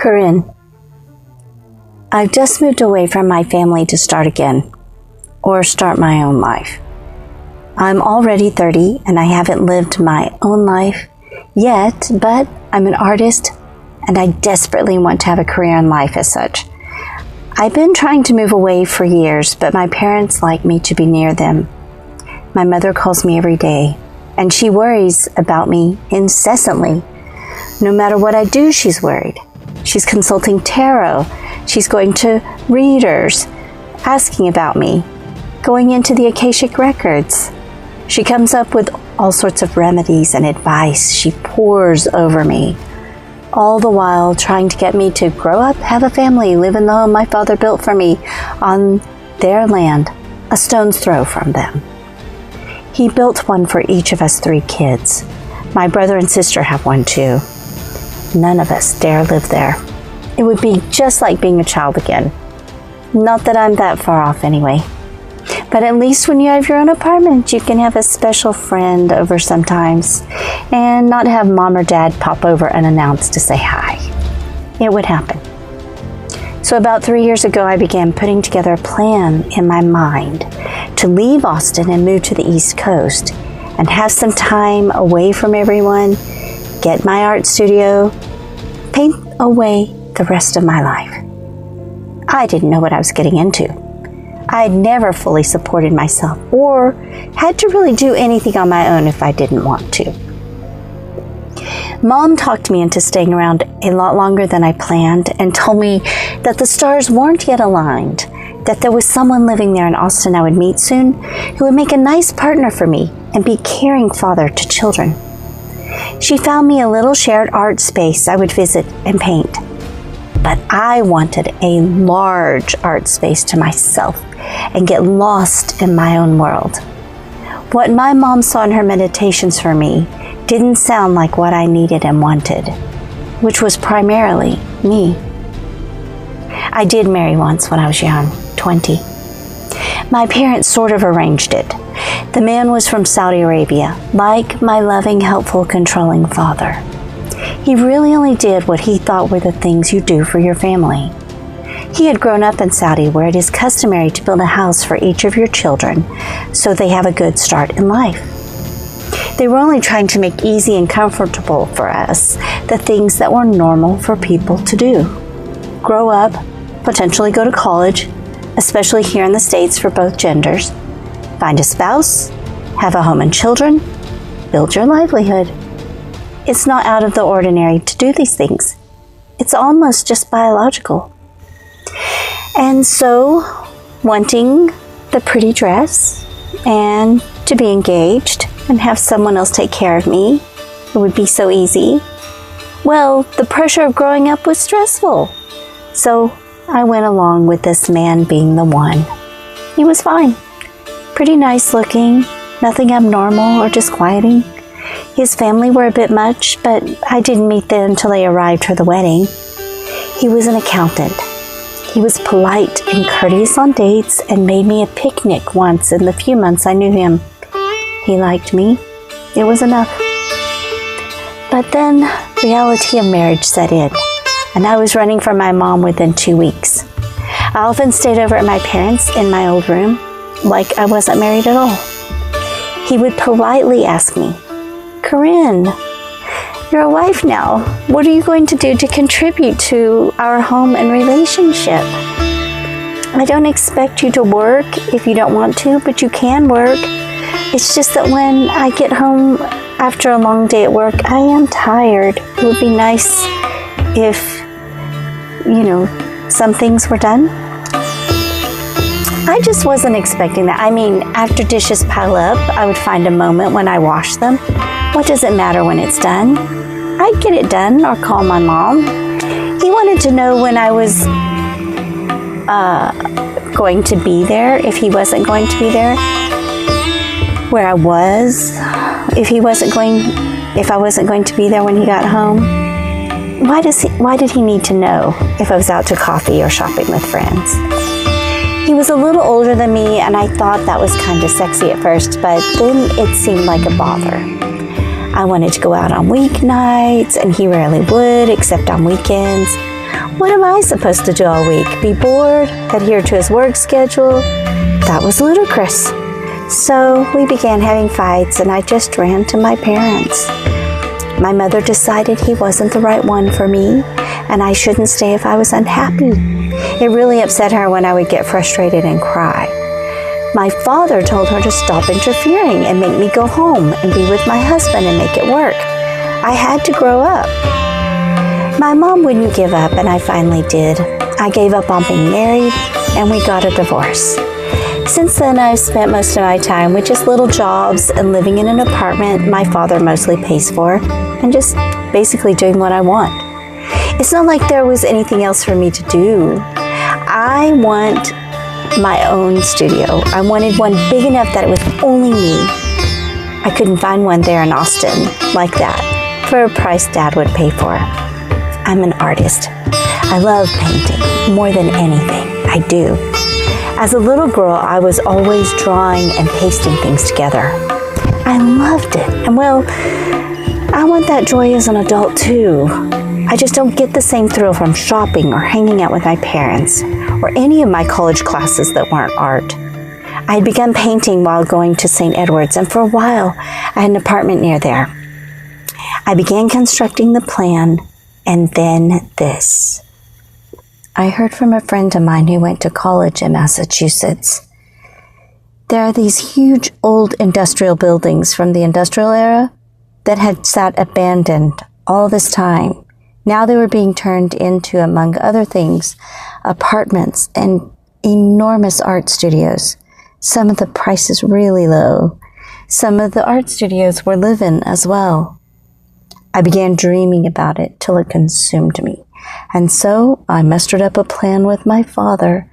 Corrin, I've just moved away from my family to start again, or start my own life. I'm already 30 and I haven't lived my own life yet, but I'm an artist and I desperately want to have a career in life as such. I've been trying to move away for years, but my parents like me to be near them. My mother calls me every day, and she worries about me incessantly. No matter what I do, she's worried. She's consulting tarot. She's going to readers, asking about me, going into the Akashic records. She comes up with all sorts of remedies and advice. She pours over me, all the while trying to get me to grow up, have a family, live in the home my father built for me on their land, a stone's throw from them. He built one for each of us 3 kids. My brother and sister have one too. None of us dare live there. It would be just like being a child again. Not that I'm that far off anyway. But at least when you have your own apartment, you can have a special friend over sometimes and not have mom or dad pop over unannounced to say hi. It would happen. So about 3 years ago, I began putting together a plan in my mind to leave Austin and move to the East Coast and have some time away from everyone, get my art studio, paint away the rest of my life. I didn't know what I was getting into. I had never fully supported myself or had to really do anything on my own if I didn't want to. Mom talked me into staying around a lot longer than I planned and told me that the stars weren't yet aligned, that there was someone living there in Austin I would meet soon who would make a nice partner for me and be a caring father to children. She found me a little shared art space I would visit and paint. But I wanted a large art space to myself and get lost in my own world. What my mom saw in her meditations for me didn't sound like what I needed and wanted, which was primarily me. I did marry once when I was young, 20. My parents sort of arranged it. The man was from Saudi Arabia, like my loving, helpful, controlling father. He really only did what he thought were the things you do for your family. He had grown up in Saudi, where it is customary to build a house for each of your children so they have a good start in life. They were only trying to make easy and comfortable for us the things that were normal for people to do. Grow up, potentially go to college, especially here in the States for both genders, find a spouse, have a home and children, build your livelihood. It's not out of the ordinary to do these things. It's almost just biological. And so, wanting the pretty dress and to be engaged and have someone else take care of me, it would be so easy. Well, the pressure of growing up was stressful. So I went along with this man being the one. He was fine. Pretty nice looking, nothing abnormal or disquieting. His family were a bit much, but I didn't meet them until they arrived for the wedding. He was an accountant. He was polite and courteous on dates and made me a picnic once in the few months I knew him. He liked me. It was enough. But then reality of marriage set in, and I was running from my mom within 2 weeks. I often stayed over at my parents' in my old room, like I wasn't married at all. He would politely ask me, "Corrin, you're a wife now. What are you going to do to contribute to our home and relationship? I don't expect you to work if you don't want to, but you can work. It's just that when I get home after a long day at work, I am tired. It would be nice if, some things were done." I just wasn't expecting that. I mean, after dishes pile up, I would find a moment when I wash them. What does it matter when it's done? I'd get it done or call my mom. He wanted to know when I was going to be there, if he wasn't going to be there, where I was, if I wasn't going to be there when he got home. Why did he need to know if I was out to coffee or shopping with friends? He was a little older than me, and I thought that was kind of sexy at first, but then it seemed like a bother. I wanted to go out on weeknights, and he rarely would, except on weekends. What am I supposed to do all week? Be bored? Adhere to his work schedule? That was ludicrous. So we began having fights, and I just ran to my parents. My mother decided he wasn't the right one for me, and I shouldn't stay if I was unhappy. It really upset her when I would get frustrated and cry. My father told her to stop interfering and make me go home and be with my husband and make it work. I had to grow up. My mom wouldn't give up, and I finally did. I gave up on being married, and we got a divorce. Since then, I've spent most of my time with just little jobs and living in an apartment my father mostly pays for, and just basically doing what I want. It's not like there was anything else for me to do. I want my own studio. I wanted one big enough that it was only me. I couldn't find one there in Austin like that for a price Dad would pay for. I'm an artist. I love painting more than anything. I do. As a little girl, I was always drawing and pasting things together. I loved it. And well, I want that joy as an adult too. I just don't get the same thrill from shopping or hanging out with my parents or any of my college classes that weren't art. I had begun painting while going to St. Edward's, and for a while, I had an apartment near there. I began constructing the plan, and then this. I heard from a friend of mine who went to college in Massachusetts. There are these huge old industrial buildings from the industrial era that had sat abandoned all this time. Now they were being turned into, among other things, apartments and enormous art studios. Some of the prices really low. Some of the art studios were live-in as well. I began dreaming about it till it consumed me. And so I mustered up a plan with my father